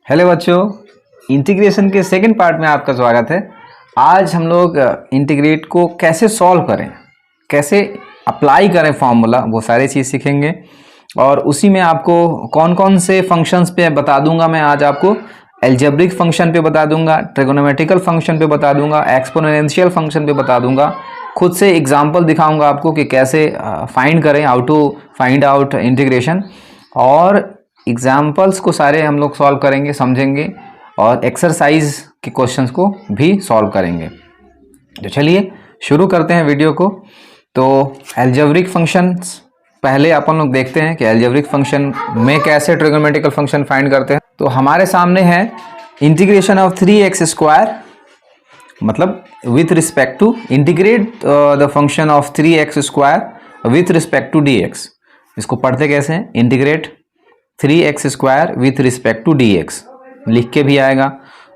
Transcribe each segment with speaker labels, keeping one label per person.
Speaker 1: Hello बच्चों, integration के second part में आपका स्वागत है। आज हम लोग इंटीग्रेट को कैसे सॉल्व करें, कैसे अप्लाई करें फॉर्मूला, वो सारी चीज़ सीखेंगे। और उसी में आपको कौन कौन से फंक्शंस पे बता दूंगा। मैं आज आपको एल्जेब्रिक फंक्शन पे बता दूंगा, ट्रिगोनोमेट्रिकल फंक्शन पे बता दूंगा, एक्सपोनेंशियल फंक्शन पे बता दूंगा। खुद से एग्जाम्पल दिखाऊंगा आपको कि कैसे फाइंड करें, how to find out integration. और एग्जाम्पल्स को सारे हम लोग सॉल्व करेंगे, समझेंगे, और एक्सरसाइज के क्वेश्चंस को भी सॉल्व करेंगे। तो चलिए शुरू करते हैं वीडियो को। तो एल्जेब्रिक फंक्शंस पहले अपन लोग देखते हैं कि एल्जेब्रिक फंक्शन में कैसे ट्रिगोनोमेट्रिकल फंक्शन फाइंड करते हैं। तो हमारे सामने है इंटीग्रेशन ऑफ 3x², मतलब with respect to integrate the function of 3x² with respect to dx। इसको पढ़ते कैसे हैं, integrate 3x² with respect to dx लिख के भी आएगा।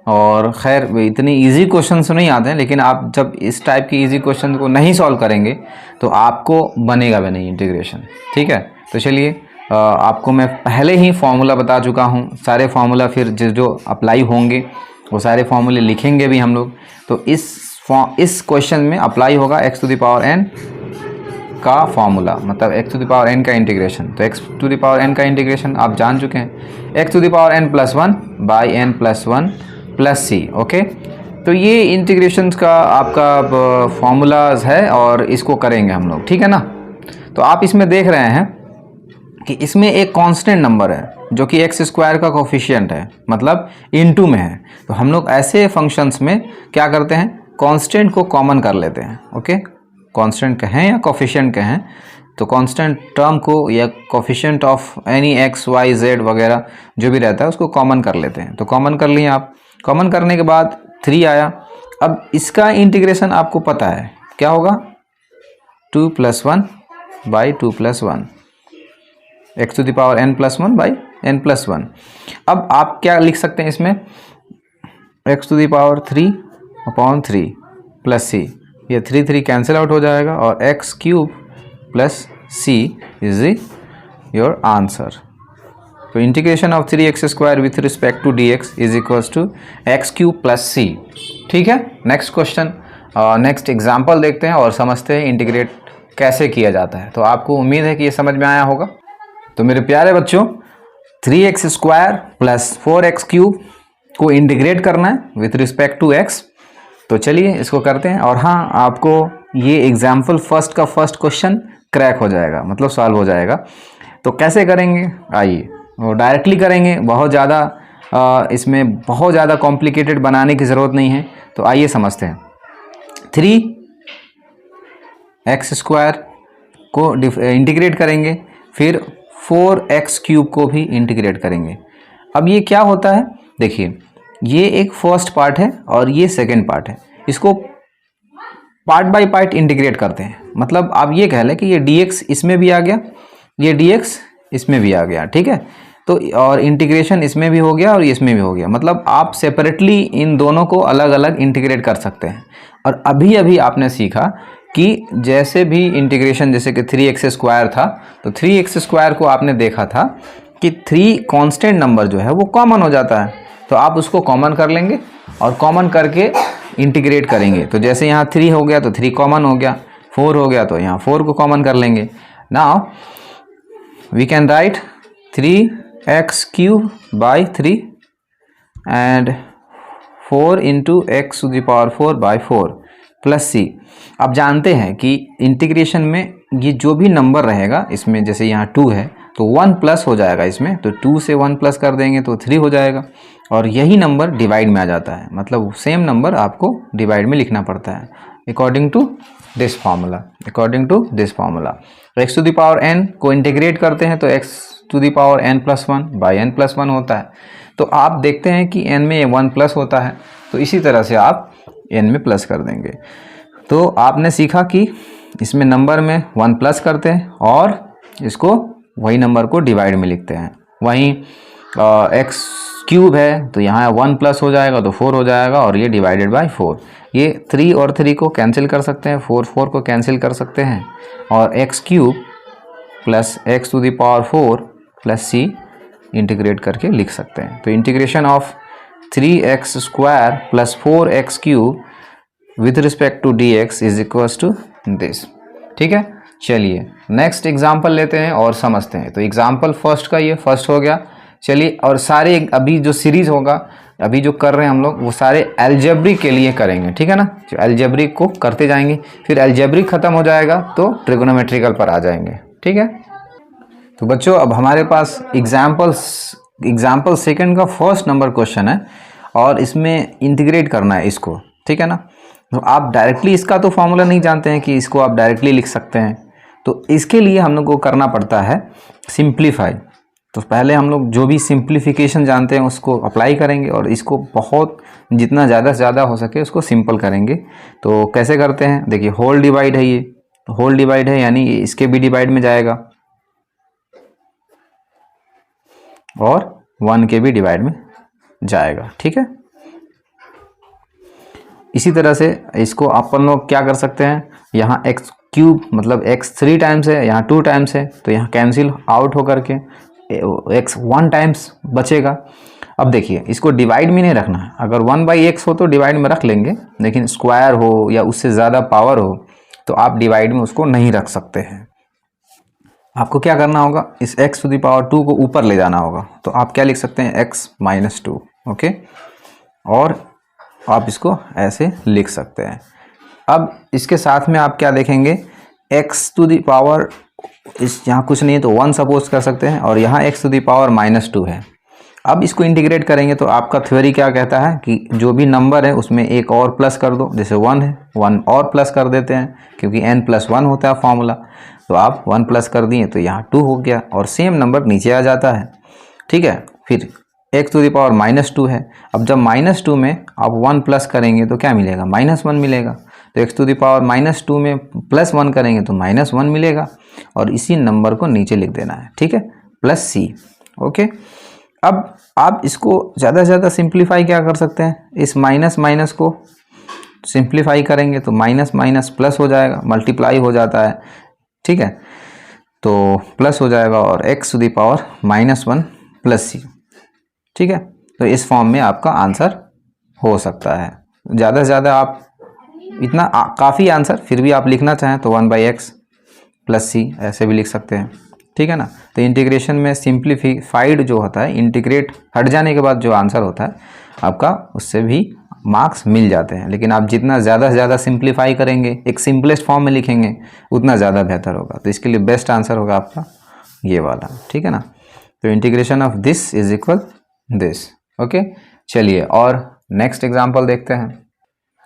Speaker 1: और खैर इतनी इजी क्वेश्चन तो नहीं आते हैं, लेकिन आप जब इस टाइप की इजी क्वेश्चन को नहीं सॉल्व करेंगे तो आपको बनेगा भी नहीं इंटीग्रेशन। ठीक है, तो चलिए आपको मैं पहले ही फॉर्मूला बता चुका हूँ। सारे फार्मूला फिर जो अप्लाई होंगे वो सारे फार्मूले लिखेंगे भी हम लोग। तो इस क्वेश्चन में अप्लाई होगा x⁴n का फॉर्मूला, मतलब x⁴n का इंटीग्रेशन। तो x⁴n का इंटीग्रेशन आप जान चुके हैं, x⁴n+1 by n+1 plus c। Okay, तो ये इंटीग्रेशन का आपका फॉर्मूलाज है और इसको करेंगे हम लोग। ठीक है ना। तो आप इसमें देख रहे हैं कि इसमें एक कांस्टेंट नंबर है जो कि x² का कोफिशिएंट है, मतलब इनटू में है। तो हम लोग ऐसे फंक्शंस में क्या करते हैं, कांस्टेंट को कॉमन कर लेते हैं। ओके, कांस्टेंट कहें या कोफिशिएंट कहें, तो कांस्टेंट टर्म को या coefficient of any x, y, z वगैरह जो भी रहता है उसको कॉमन कर लेते हैं। तो कॉमन कर लिए आप। कॉमन करने के बाद 3 आया। अब इसका इंटीग्रेशन आपको पता है क्या होगा, 2+1 बाई 2+1, x⁴n+1 बाई n+1। अब आप क्या लिख सकते हैं इसमें, x⁴3/3 प्लस c, ये 3 कैंसिल आउट हो जाएगा और x³ plus c is your answer. तो integration of 3x² with respect to dx is equals to x³ plus c। ठीक है, नेक्स्ट क्वेश्चन, नेक्स्ट एग्जाम्पल देखते हैं और समझते हैं इंटीग्रेट कैसे किया जाता है। तो आपको उम्मीद है कि ये समझ में आया होगा। तो मेरे प्यारे बच्चों, 3x² प्लस 4x³ को इंटीग्रेट करना है विथ रिस्पेक्ट टू x। तो चलिए इसको करते हैं। और हाँ, आपको ये एग्जाम्पल फर्स्ट का फर्स्ट क्वेश्चन क्रैक हो जाएगा, मतलब सॉल्व हो जाएगा। तो कैसे करेंगे, आइए वो डायरेक्टली करेंगे। बहुत ज़्यादा इसमें बहुत ज़्यादा कॉम्प्लिकेटेड बनाने की ज़रूरत नहीं है। तो आइए समझते हैं। 3x² को इंटीग्रेट करेंगे, फिर 4x³ को भी इंटीग्रेट करेंगे। अब ये क्या होता है, देखिए ये एक फर्स्ट पार्ट है और ये सेकंड पार्ट है। इसको पार्ट बाय पार्ट इंटीग्रेट करते हैं। मतलब आप ये कह लें कि ये dx इसमें भी आ गया, ये dx इसमें भी आ गया। ठीक है, तो और इंटीग्रेशन इसमें भी हो गया और इसमें भी हो गया। मतलब आप सेपरेटली इन दोनों को अलग अलग इंटीग्रेट कर सकते हैं। और अभी अभी आपने सीखा कि जैसे भी इंटीग्रेशन, जैसे कि 3x² था, तो 3x² को आपने देखा था कि 3 कांस्टेंट नंबर जो है वो कॉमन हो जाता है। तो आप उसको कॉमन कर लेंगे और कॉमन करके इंटीग्रेट करेंगे। तो जैसे यहाँ 3 हो गया तो 3 कॉमन हो गया, 4 हो गया तो यहाँ 4 को कॉमन कर लेंगे। Now we can write 3x³ by 3 and 4 इंटू x⁴/4 प्लस c। आप जानते हैं कि इंटीग्रेशन में ये जो भी नंबर रहेगा, इसमें जैसे यहाँ 2 है तो 1 प्लस हो जाएगा इसमें, तो 2 से 1 प्लस कर देंगे तो 3 हो जाएगा। और यही नंबर डिवाइड में आ जाता है, मतलब सेम नंबर आपको डिवाइड में लिखना पड़ता है according to this formula. x⁴n को इंटीग्रेट करते हैं तो x⁴n+1 बाई n+1 होता है। तो आप देखते हैं कि n में 1 प्लस होता है, तो इसी तरह से आप n में प्लस कर देंगे। तो आपने सीखा कि इसमें नंबर में 1 प्लस करते हैं और इसको वही नंबर को डिवाइड में लिखते हैं। वहीं x³ है तो यहाँ 1 प्लस हो जाएगा तो 4 हो जाएगा और ये डिवाइडेड बाय 4। ये 3 और 3 को कैंसिल कर सकते हैं, 4 को कैंसिल कर सकते हैं, और x³ plus x⁴ plus c integrate करके लिख सकते हैं। तो integration of 3x square plus 4x cube with respect to dx is equals to this. ठीक है, चलिए नेक्स्ट एग्जाम्पल लेते हैं और समझते हैं। तो एग्जाम्पल फर्स्ट का ये फर्स्ट हो गया। चलिए, और सारे अभी जो सीरीज होगा, अभी जो कर रहे हैं हम लोग, वो सारे अलजेब्रिक के लिए करेंगे। ठीक है ना, जो अलजेब्रिक को करते जाएंगे, फिर अलजेब्रिक खत्म हो जाएगा तो ट्रिगोनोमेट्रिकल पर आ जाएंगे। ठीक है, तो बच्चों अब हमारे पास एग्जाम्पल सेकंड का फर्स्ट नंबर क्वेश्चन है और इसमें इंटीग्रेट करना है इसको। ठीक है ना, तो आप डायरेक्टली इसका तो फॉर्मूला नहीं जानते हैं कि इसको आप डायरेक्टली लिख सकते हैं, तो इसके लिए हम लोग को करना पड़ता है सिंप्लीफाई। तो पहले हम लोग जो भी सिंप्लीफिकेशन जानते हैं उसको अप्लाई करेंगे और इसको बहुत जितना ज़्यादा से ज़्यादा हो सके उसको सिंपल करेंगे। तो कैसे करते हैं, देखिए होल डिवाइड है, ये होल डिवाइड है यानी इसके भी डिवाइड में जाएगा और 1 के भी डिवाइड में जाएगा। ठीक है, इसी तरह से इसको अपन लोग क्या कर सकते हैं, यहाँ x क्यूब मतलब x 3 टाइम्स है, यहाँ 2 टाइम्स है, तो यहाँ कैंसिल आउट होकर के x 1 टाइम्स बचेगा। अब देखिए इसको डिवाइड में नहीं रखना है, अगर 1/x हो तो डिवाइड में रख लेंगे, लेकिन स्क्वायर हो या उससे ज़्यादा पावर हो तो आप डिवाइड में उसको नहीं रख सकते हैं। आपको क्या करना होगा, इस x टू द पावर 2 को ऊपर ले जाना होगा। तो आप क्या लिख सकते हैं, x - 2। ओके, और आप इसको ऐसे लिख सकते हैं। अब इसके साथ में आप क्या देखेंगे, x टू द पावर, इस यहाँ कुछ नहीं है तो 1 सपोज कर सकते हैं, और यहाँ x टू द पावर -2 है। अब इसको इंटीग्रेट करेंगे तो आपका थ्योरी क्या कहता है कि जो भी नंबर है उसमें एक और प्लस कर दो, जैसे 1 है 1 और प्लस कर देते हैं क्योंकि n+1 होता है फॉर्मूला। तो आप 1 प्लस कर दिए तो यहाँ 2 हो गया और सेम नंबर नीचे आ जाता है। ठीक है, फिर x टू द पावर -2 है। अब जब -2 में आप 1 प्लस करेंगे तो क्या मिलेगा, -1 मिलेगा। तो x टू द पावर -2 में +1 करेंगे तो -1 मिलेगा और इसी नंबर को नीचे लिख देना है। ठीक है, +c। ओके, अब आप इसको ज़्यादा से ज़्यादा सिंप्लीफाई क्या कर सकते हैं, इस माइनस को सिंप्लीफाई करेंगे तो माइनस प्लस हो जाएगा, मल्टीप्लाई हो जाता है। ठीक है, तो प्लस हो जाएगा और x to the power -1 +c। ठीक है, तो इस फॉर्म में आपका आंसर हो सकता है। ज़्यादा से ज़्यादा आप इतना काफ़ी आंसर, फिर भी आप लिखना चाहें तो 1/x +c ऐसे भी लिख सकते हैं। ठीक है ना, तो इंटीग्रेशन में सिंप्लीफाइड जो होता है, इंटीग्रेट हट जाने के बाद जो आंसर होता है आपका, उससे भी मार्क्स मिल जाते हैं। लेकिन आप जितना ज़्यादा से ज़्यादा सिंप्लीफाई करेंगे, एक सिंपलेस्ट फॉर्म में लिखेंगे, उतना ज़्यादा बेहतर होगा। तो इसके लिए बेस्ट आंसर होगा आपका ये वाला। ठीक है ना, तो integration of this is equal this. Okay, चलिए और नेक्स्ट एग्जाम्पल देखते हैं।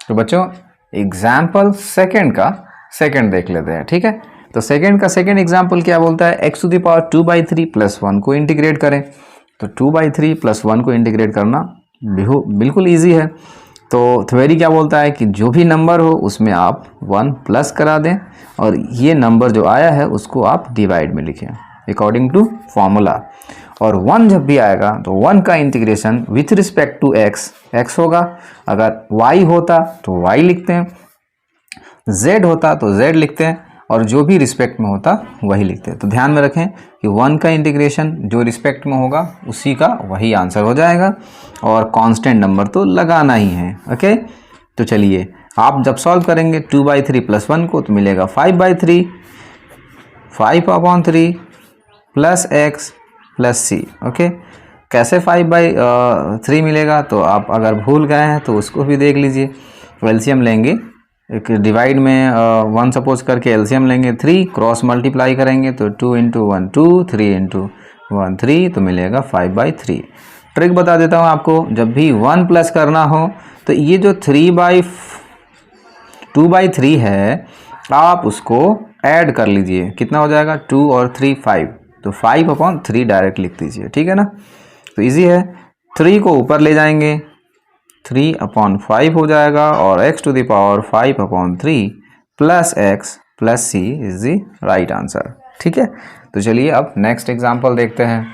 Speaker 1: तो बच्चों एग्जाम्पल सेकेंड का सेकेंड देख लेते हैं। ठीक है, तो सेकेंड का सेकेंड एग्जाम्पल क्या बोलता है, x टू द पावर 2/3 + 1 को इंटीग्रेट करें। तो 2/3 + 1 को इंटीग्रेट करना बिल्कुल ईजी है। तो थ्योरी क्या बोलता है कि जो भी नंबर हो उसमें आप 1 प्लस करा दें और ये नंबर जो आया है उसको आप डिवाइड में लिखें अकॉर्डिंग टू फॉर्मूला। और 1 जब भी आएगा तो 1 का integration with respect to x होगा। अगर y होता तो y लिखते हैं, z होता तो z लिखते हैं, और जो भी रिस्पेक्ट में होता वही लिखते हैं। तो ध्यान में रखें कि 1 का इंटीग्रेशन जो रिस्पेक्ट में होगा उसी का वही आंसर हो जाएगा और कांस्टेंट नंबर तो लगाना ही है। ओके, तो चलिए आप जब सॉल्व करेंगे 2/3 + 1 को तो मिलेगा 5/3 5/3 + x + c। ओके, कैसे 5/3 मिलेगा, तो आप अगर भूल गए हैं तो उसको भी देख लीजिए। एलसीएम लेंगे, एक डिवाइड में 1 सपोज करके एलसीएम लेंगे 3, क्रॉस मल्टीप्लाई करेंगे तो 2 × 1 2, 3 × 1 3, तो मिलेगा 5/3। ट्रिक बता देता हूँ आपको, जब भी 1 प्लस करना हो तो ये जो 2/3 है आप उसको ऐड कर लीजिए, कितना हो जाएगा 2 और 3 5, तो 5/3 डायरेक्ट लिख दीजिए। ठीक है ना, तो इजी है। 3 को ऊपर ले जाएंगे 3/5 हो जाएगा और x to the power 5/3 + x + c is the right answer. ठीक है, तो चलिए अब नेक्स्ट एग्जांपल देखते हैं।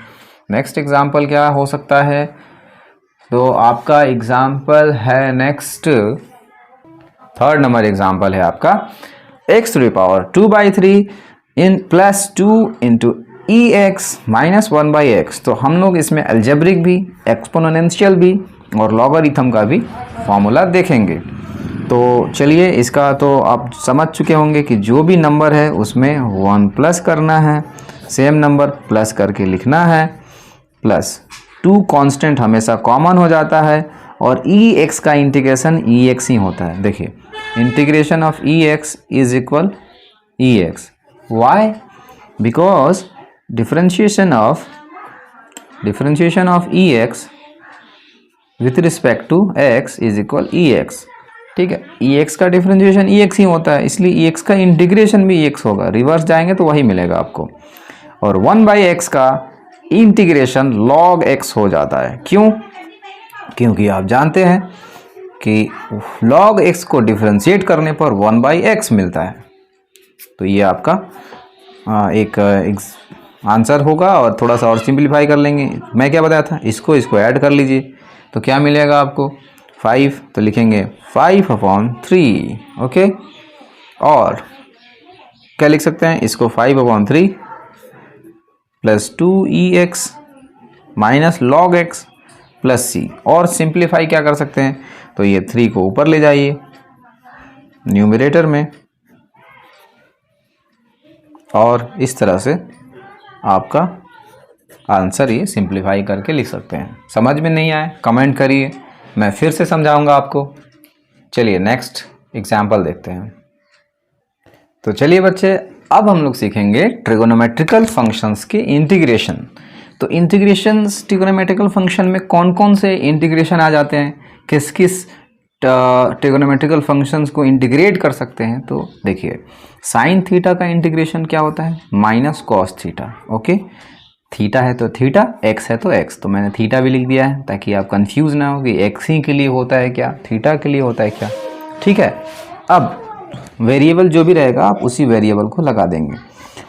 Speaker 1: नेक्स्ट एग्जांपल क्या हो सकता है, तो आपका एग्जांपल है नेक्स्ट थर्ड नंबर एग्जांपल है आपका x to the power 2/3 + 2 × e x minus 1/x, तो हम लोग इसमें अलजेब्रिक भी, एक्सपोनेंशियल भी और लॉगरिथम का भी फॉर्मूला देखेंगे। तो चलिए, इसका तो आप समझ चुके होंगे कि जो भी नंबर है उसमें 1 प्लस करना है, सेम नंबर प्लस करके लिखना है, प्लस 2 कांस्टेंट हमेशा कॉमन हो जाता है और ई एक्स का इंटीग्रेशन ई एक्स ही होता है। देखिए, integration of e x is equal e x. Why? Because differentiation of e x with respect to x is equal e x. ठीक है, ई एक्स का डिफरेंशिएशन ई एक्स ही होता है, इसलिए ई एक्स का इंटीग्रेशन भी ई एक्स होगा। रिवर्स जाएंगे तो वही मिलेगा आपको। और 1/x का इंटीग्रेशन log x हो जाता है। क्यों? क्योंकि आप जानते हैं कि log x को डिफरेंशिएट करने पर 1/x मिलता है। तो ये आपका एक आंसर होगा। और थोड़ा सा और सिंप्लीफाई कर लेंगे। मैं क्या बताया था, इसको ऐड कर लीजिए तो क्या मिलेगा आपको 5, तो लिखेंगे 5/3। ओके, और क्या लिख सकते हैं, इसको 5/3 plus 2ex minus log x plus c। और सिंप्लीफाई क्या कर सकते हैं, तो ये 3 को ऊपर ले जाइए न्यूमरेटर में, और इस तरह से आपका आंसर ये सिंप्लीफाई करके लिख सकते हैं। समझ में नहीं आए कमेंट करिए, मैं फिर से समझाऊंगा आपको। चलिए नेक्स्ट एग्जाम्पल देखते हैं। तो चलिए बच्चे, अब हम लोग सीखेंगे ट्रिगोनोमेट्रिकल फंक्शंस के इंटीग्रेशन। तो इंटीग्रेशंस ट्रिगोनोमेट्रिकल फंक्शन में कौन कौन से इंटीग्रेशन आ जाते हैं, किस किस ट्रिगोनोमेट्रिकल फंक्शंस को इंटीग्रेट कर सकते हैं। तो देखिए, साइन थीटा का इंटीग्रेशन क्या होता है, minus cos theta. Okay, theta है तो थीटा, एक्स है तो एक्स, तो मैंने थीटा भी लिख दिया है ताकि आप कंफ्यूज ना हो कि एक्स ही के लिए होता है क्या, थीटा के लिए होता है क्या। ठीक है, अब वेरिएबल जो भी रहेगा आप उसी वेरिएबल को लगा देंगे।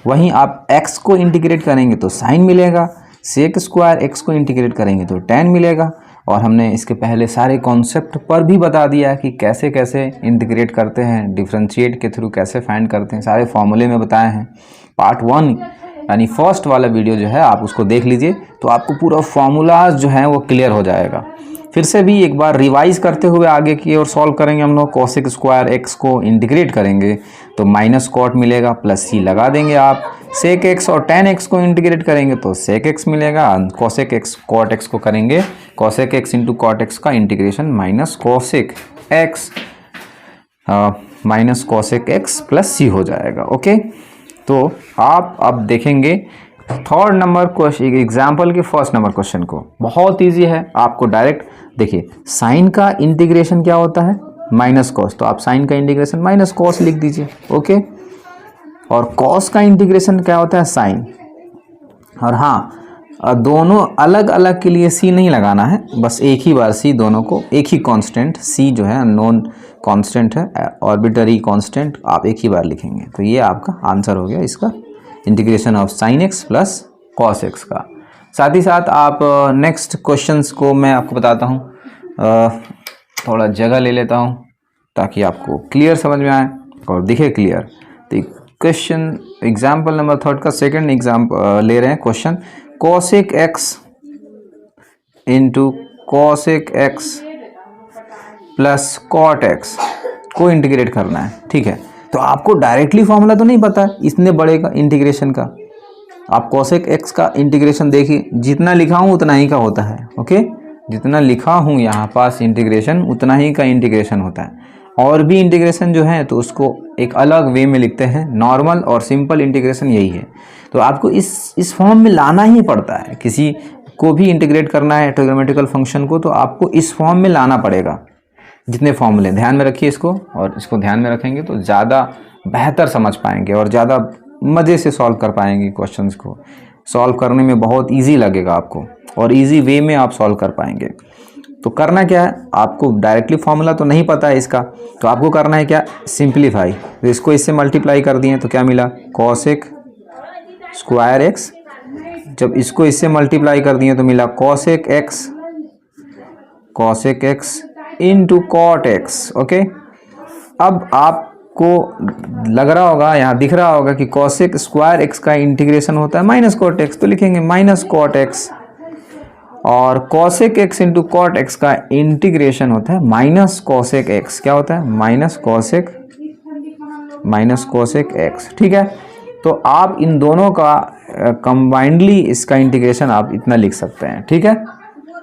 Speaker 1: वहीं आप x को इंटीग्रेट करेंगे तो साइन मिलेगा, सेक स्क्वायर एक्स को इंटीग्रेट करेंगे तो tan मिलेगा। और हमने इसके पहले सारे कॉन्सेप्ट पर भी बता दिया है कि कैसे कैसे इंटीग्रेट करते हैं, डिफरेंशिएट के थ्रू कैसे फाइंड करते हैं, सारे फॉर्मूले में बताए हैं। पार्ट 1 यानी फर्स्ट वाला वीडियो जो है आप उसको देख लीजिए, तो आपको पूरा फॉर्मूलाज जो है वो क्लियर हो जाएगा। फिर से भी एक बार रिवाइज करते हुए आगे की ओर सॉल्व करेंगे हम लोग। कोसेक स्क्वायर एक्स को इंटीग्रेट करेंगे तो माइनस कॉट मिलेगा, प्लस सी लगा देंगे आप। सेक एक्स और tan एक्स को इंटीग्रेट करेंगे तो सेक एक्स मिलेगा। कोसेक एक्स कॉट एक्स को करेंगे, cosec x into cot x का integration minus cosec x minus cosec x plus C हो जाएगा। ओके, तो आप अब देखेंगे थर्ड नंबर क्वेश्चन एग्जाम्पल के फर्स्ट नंबर क्वेश्चन को। बहुत इजी है, आपको डायरेक्ट देखिए, साइन का इंटीग्रेशन क्या होता है, माइनस कॉस, तो आप साइन का इंटीग्रेशन माइनस कॉस लिख दीजिए। ओके, और कॉस का इंटीग्रेशन क्या होता है, साइन। और हाँ, दोनों अलग अलग के लिए सी नहीं लगाना है, बस एक ही बार सी, दोनों को एक ही कांस्टेंट, सी जो है अननोन कांस्टेंट है, आर्बिट्ररी कांस्टेंट, आप एक ही बार लिखेंगे। तो ये आपका आंसर हो गया इसका, integration of sine x plus cos x का। साथ ही साथ आप नेक्स्ट क्वेश्चंस को मैं आपको बताता हूँ, थोड़ा जगह ले लेता हूँ ताकि आपको क्लियर समझ में आए और दिखे क्लियर। तो क्वेश्चन एग्जाम्पल नंबर 3 का सेकंड एग्जाम्पल ले रहे हैं question, cosec x into cosec x plus cot x को इंटीग्रेट करना है। ठीक है, तो आपको डायरेक्टली फॉर्मूला तो नहीं पता है इतने बड़े का इंटीग्रेशन का। आप कोसेक एक्स का इंटीग्रेशन देखिए, जितना लिखा हूँ उतना ही का होता है। ओके, जितना लिखा हूँ यहाँ पास इंटीग्रेशन उतना ही का इंटीग्रेशन होता है। और भी इंटीग्रेशन जो है तो उसको एक अलग वे में लिखते हैं, नॉर्मल और सिंपल इंटीग्रेशन यही है। तो आपको इस फॉर्म में लाना ही पड़ता है, किसी को भी इंटीग्रेट करना है ट्रिगोनोमेट्रिकल फंक्शन को तो आपको इस फॉर्म में लाना पड़ेगा। जितने फॉर्मूले ध्यान में रखिए इसको, और इसको ध्यान में रखेंगे तो ज़्यादा बेहतर समझ पाएंगे और ज़्यादा मज़े से सॉल्व कर पाएंगे। क्वेश्चंस को सॉल्व करने में बहुत इजी लगेगा आपको और इजी वे में आप सॉल्व कर पाएंगे। तो करना क्या है, आपको डायरेक्टली फॉर्मूला तो नहीं पता है इसका, तो आपको करना है क्या, सिंप्लीफाई। तो इसको इससे मल्टीप्लाई कर दिए तो क्या मिला, कोसेक स्क्वायर एक्स। जब इसको इससे मल्टीप्लाई कर दिए तो मिला cosec x into cot x. Okay, अब आप लग रहा होगा, यहाँ दिख रहा होगा कि कॉसेक स्क्वायर एक्स का इंटीग्रेशन होता है माइनस कॉट एक्स, तो लिखेंगे माइनस कॉट एक्स। और cosec x into cot x का इंटीग्रेशन होता है माइनस कॉसेक एक्स। क्या होता है? Minus cosec x. ठीक है, तो आप इन दोनों का कंबाइंडली इसका इंटीग्रेशन आप इतना लिख सकते हैं। ठीक है,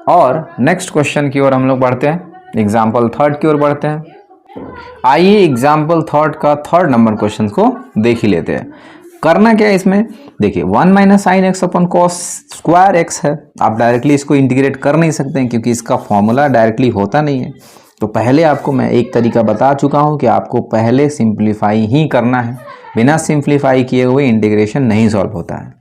Speaker 1: और नेक्स्ट क्वेश्चन की ओर हम लोग बढ़ते हैं, एग्जाम्पल थर्ड की ओर बढ़ते हैं। आइए एग्जाम्पल थर्ड का थर्ड नंबर क्वेश्चन को देख ही लेते हैं। करना क्या है इसमें, देखिए 1 minus sine x upon cos square x है। आप डायरेक्टली इसको इंटीग्रेट कर नहीं सकते हैं क्योंकि इसका फॉर्मूला डायरेक्टली होता नहीं है। तो पहले आपको मैं एक तरीका बता चुका हूं कि आपको पहले सिंप्लीफाई ही करना है, बिना सिंप्लीफाई किए हुए इंटीग्रेशन नहीं सॉल्व होता है।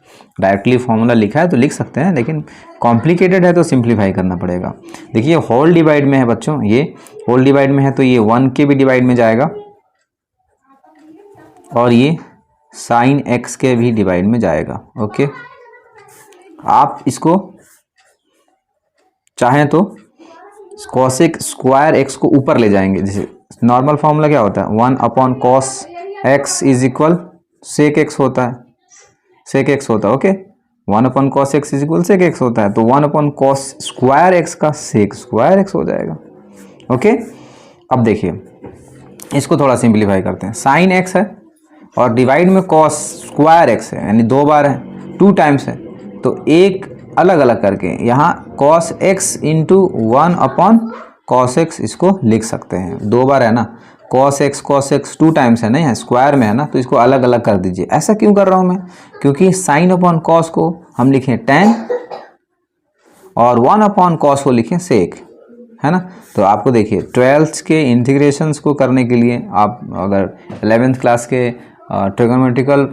Speaker 1: डायरेक्टली फॉर्मूला लिखा है तो लिख सकते हैं, लेकिन कॉम्प्लिकेटेड है तो सिंप्लीफाई करना पड़ेगा। देखिए होल डिवाइड में है बच्चों, ये होल डिवाइड में है तो ये 1 के भी डिवाइड में जाएगा और ये साइन एक्स के भी डिवाइड में जाएगा। ओके, आप इसको चाहें तो कॉसेक स्क्वायर एक्स को ऊपर ले जाएंगे। जैसे नॉर्मल फॉर्मूला क्या होता है, 1 upon cos x is equal sec x होता है, सेक एक्स होता है। Okay, 1 upon cos x is equal sec x होता है, तो 1 अपॉन कॉस स्क्वायर एक्स का सेक स्क्वायर एक्स हो जाएगा। ओके, अब देखिए इसको थोड़ा सिंप्लीफाई करते हैं। साइन एक्स है और डिवाइड में कॉस स्क्वायर एक्स है, यानी 2 बार है, 2 टाइम्स है, तो एक अलग अलग करके यहाँ cos x into 1 upon cos x इसको लिख सकते हैं। 2 बार है ना, कॉस एक्स 2 टाइम्स है ना, यहाँ स्क्वायर में है ना, तो इसको अलग अलग कर दीजिए। ऐसा क्यों कर रहा हूँ मैं, क्योंकि साइन अपॉन कॉस को हम लिखें टेन और 1 अपॉन कॉस को लिखें सेक, है ना। तो आपको देखिए 12th के इंटीग्रेशंस को करने के लिए आप अगर 11th क्लास के ट्रिगोनोमेट्रिकल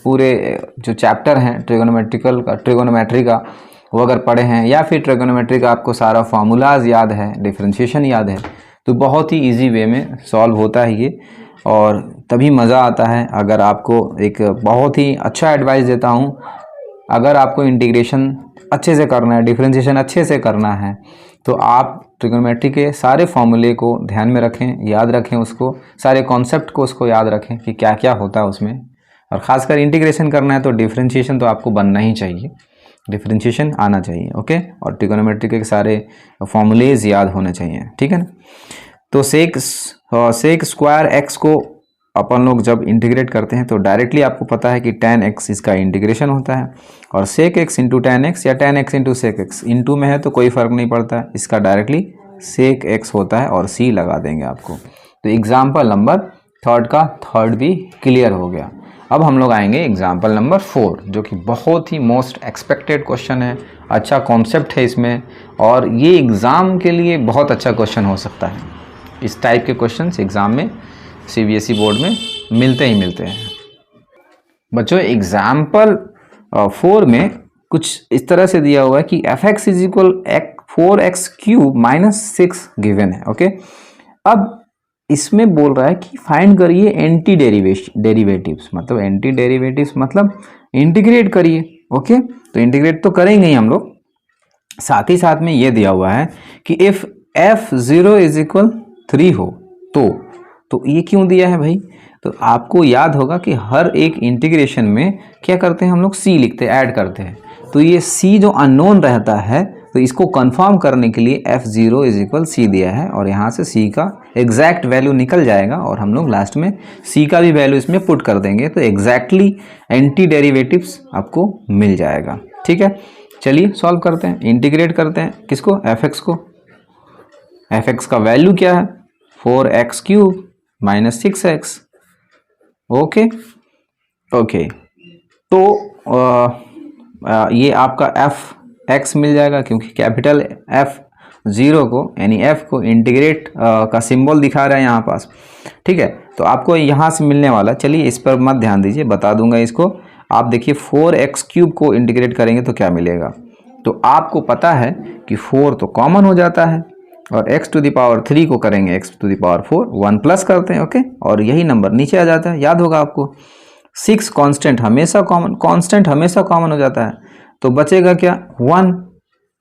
Speaker 1: पूरे जो चैप्टर हैं ट्रिगोनोमेट्री का वो अगर पढ़े हैं, या फिर ट्रिगोनोमेट्री का आपको सारा फार्मूलाज याद है, डिफरेंशिएशन याद है, तो बहुत ही इजी वे में सॉल्व होता है ये, और तभी मज़ा आता है। अगर आपको एक बहुत ही अच्छा एडवाइस देता हूँ, अगर आपको इंटीग्रेशन अच्छे से करना है, डिफरेंशिएशन अच्छे से करना है, तो आप ट्रिगोनोमेट्री के सारे फॉर्मूले को ध्यान में रखें, याद रखें उसको, सारे कॉन्सेप्ट को उसको याद रखें कि क्या क्या होता है उसमें। और ख़ासकर इंटीग्रेशन करना है तो डिफरेंशिएशन तो आपको बनना ही चाहिए, डिफरेंशिएशन आना चाहिए। ओके, और ट्रिगोनोमेट्री के सारे फॉर्मूलेज याद होने चाहिए। ठीक है ना। तो सेक स्क्वायर एक्स को अपन लोग जब इंटीग्रेट करते हैं तो डायरेक्टली आपको पता है कि tan x इसका इंटीग्रेशन होता है, और sec x into tan x या tan x into sec x, into में है तो कोई फ़र्क नहीं पड़ता, इसका डायरेक्टली सेक एक्स होता है और c लगा देंगे आपको। तो एग्जाम्पल नंबर थर्ड का थर्ड भी क्लियर हो गया। अब हम लोग आएंगे एग्जाम्पल नंबर 4, जो कि बहुत ही मोस्ट एक्सपेक्टेड क्वेश्चन है, अच्छा कॉन्सेप्ट है इसमें, और ये एग्ज़ाम के लिए बहुत अच्छा क्वेश्चन हो सकता है। इस टाइप के क्वेश्चंस एग्ज़ाम में CBSE बोर्ड में मिलते ही मिलते हैं बच्चों। एग्जाम्पल 4 में कुछ इस तरह से दिया हुआ है कि f(x) is equal 4x cube minus 6 given है। ओके, अब इसमें बोल रहा है कि फाइंड करिए एंटी डेरिवेटिव्स, मतलब एंटी डेरिवेटिव्स मतलब इंटीग्रेट करिए। ओके, तो इंटीग्रेट तो करेंगे ही हम लोग, साथ ही साथ में ये दिया हुआ है कि इफ f(0) इज इक्वल 3 हो तो ये क्यों दिया है भाई, तो आपको याद होगा कि हर एक इंटीग्रेशन में क्या करते हैं हम लोग, c लिखते हैं, ऐड करते हैं। तो ये c जो अननोन रहता है, तो इसको कंफर्म करने के लिए f(0) इज इक्वल c दिया है, और यहाँ से c का एग्जैक्ट वैल्यू निकल जाएगा, और हम लोग लास्ट में c का भी वैल्यू इसमें पुट कर देंगे, तो एग्जैक्टली एंटी डेरिवेटिव्स आपको मिल जाएगा। ठीक है, चलिए सॉल्व करते हैं, इंटीग्रेट करते हैं किसको, fx को। fx का वैल्यू क्या है, 4x cube minus 6x। Okay, तो ये आपका f(x) मिल जाएगा, क्योंकि कैपिटल f(0) को यानी f को इंटीग्रेट का सिंबल दिखा रहा है यहाँ पास। ठीक है, तो आपको यहाँ से मिलने वाला, चलिए इस पर मत ध्यान दीजिए, बता दूंगा इसको। आप देखिए 4x क्यूब को इंटीग्रेट करेंगे तो क्या मिलेगा, तो आपको पता है कि 4 तो कॉमन हो जाता है, और x टू द पावर 3 को करेंगे x to the power 4, 1 plus करते हैं। ओके, और यही नंबर नीचे आ जाता है, याद होगा आपको। 6 कांस्टेंट हमेशा कॉमन हो जाता है, तो बचेगा क्या, 1।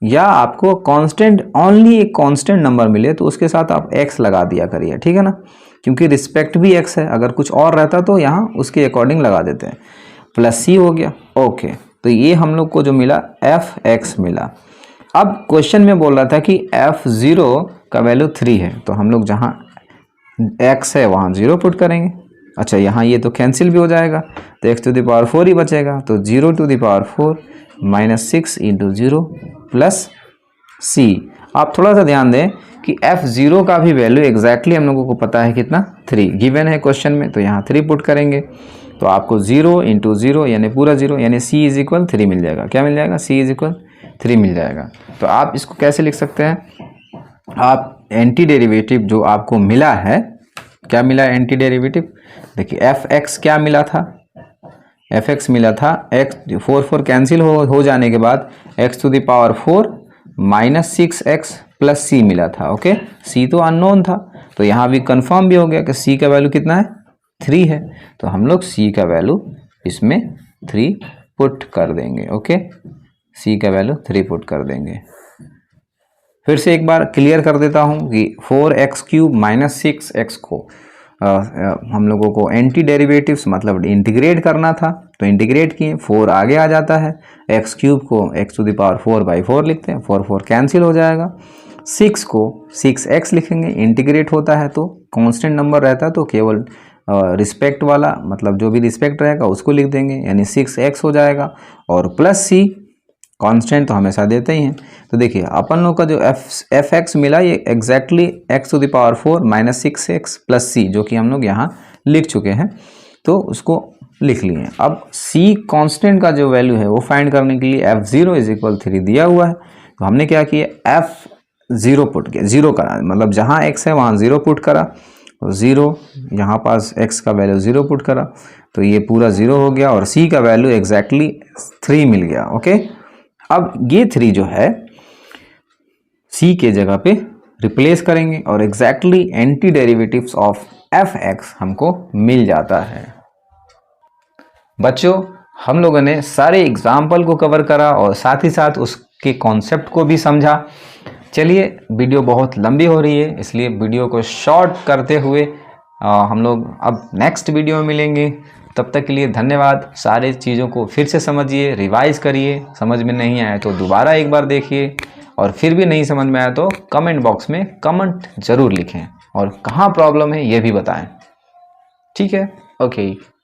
Speaker 1: या आपको कांस्टेंट ओनली एक कांस्टेंट नंबर मिले तो उसके साथ आप x लगा दिया करिए, ठीक है ना, क्योंकि रिस्पेक्ट भी x है। अगर कुछ और रहता तो यहाँ उसके अकॉर्डिंग लगा देते हैं। प्लस c हो गया। ओके, तो ये हम लोग को जो मिला f(x) मिला। अब क्वेश्चन में बोल रहा था कि f0 का वैल्यू 3 है, तो हम लोग जहाँ x है वहाँ 0 पुट करेंगे। अच्छा, यहाँ ये तो कैंसिल भी हो जाएगा, तो x⁴ ही बचेगा, तो 0⁴ -6 × 0 प्लस c। आप थोड़ा सा ध्यान दें कि f0 का भी वैल्यू एग्जैक्टली हम लोगों को पता है कितना, 3 गिवन है क्वेश्चन में, तो यहाँ 3 पुट करेंगे तो आपको 0 × 0 यानी पूरा 0 यानी c = 3 मिल जाएगा। क्या मिल जाएगा? c = 3 मिल जाएगा। तो आप इसको कैसे लिख सकते हैं? आप एंटी डेरिवेटिव जो आपको मिला है, क्या मिला एंटी डेरिवेटिव? देखिए f(x) क्या मिला था? f(x) मिला था x 4 कैंसिल हो जाने के बाद x⁴ -6x प्लस c मिला था। ओके, c तो अननोन था, तो यहाँ भी कंफर्म भी हो गया कि c का वैल्यू कितना है? 3 है। तो हम लोग c का वैल्यू इसमें 3 पुट कर देंगे। ओके, c का वैल्यू 3 पुट कर देंगे। फिर से एक बार क्लियर कर देता हूँ कि 4x³ - 6x को हम लोगों को एंटी डेरिवेटिव्स मतलब इंटीग्रेट करना था, तो इंटीग्रेट किए, 4 आगे आ जाता है, x³ को x⁴/4 लिखते हैं, 4 कैंसिल हो जाएगा। 6 को 6x लिखेंगे, इंटीग्रेट होता है तो कांस्टेंट नंबर रहता है तो केवल रिस्पेक्ट वाला मतलब जो भी रिस्पेक्ट रहेगा उसको लिख देंगे, यानी 6x हो जाएगा। और प्लस c, कांस्टेंट तो हमेशा देते ही हैं। तो देखिए अपन लोग का जो f(x) मिला ये exactly x⁴ -6x plus c, जो कि हम लोग यहाँ लिख चुके हैं, तो उसको लिख लिए। अब c कांस्टेंट का जो वैल्यू है वो फाइंड करने के लिए f0 = 3 दिया हुआ है, तो हमने क्या किया, f0 पुट किया, 0 करा, मतलब जहाँ x है वहाँ 0 पुट करा, और 0 यहाँ पास x का वैल्यू 0 पुट करा, तो ये पूरा 0 हो गया और c का वैल्यू एग्जैक्टली 3 मिल गया। ओके, अब ये 3 जो है c के जगह पे रिप्लेस करेंगे और exactly anti derivatives of f(x) हमको मिल जाता है। बच्चों, हम लोगों ने सारे एग्जाम्पल को कवर करा और साथ ही साथ उसके कॉन्सेप्ट को भी समझा। चलिए, वीडियो बहुत लंबी हो रही है, इसलिए वीडियो को शॉर्ट करते हुए हम लोग अब नेक्स्ट वीडियो में मिलेंगे। तब तक के लिए धन्यवाद। सारे चीज़ों को फिर से समझिए, रिवाइज करिए, समझ में नहीं आया तो दोबारा एक बार देखिए, और फिर भी नहीं समझ में आया तो कमेंट बॉक्स में कमेंट ज़रूर लिखें और कहाँ प्रॉब्लम है ये भी बताएं। ठीक है, ओके।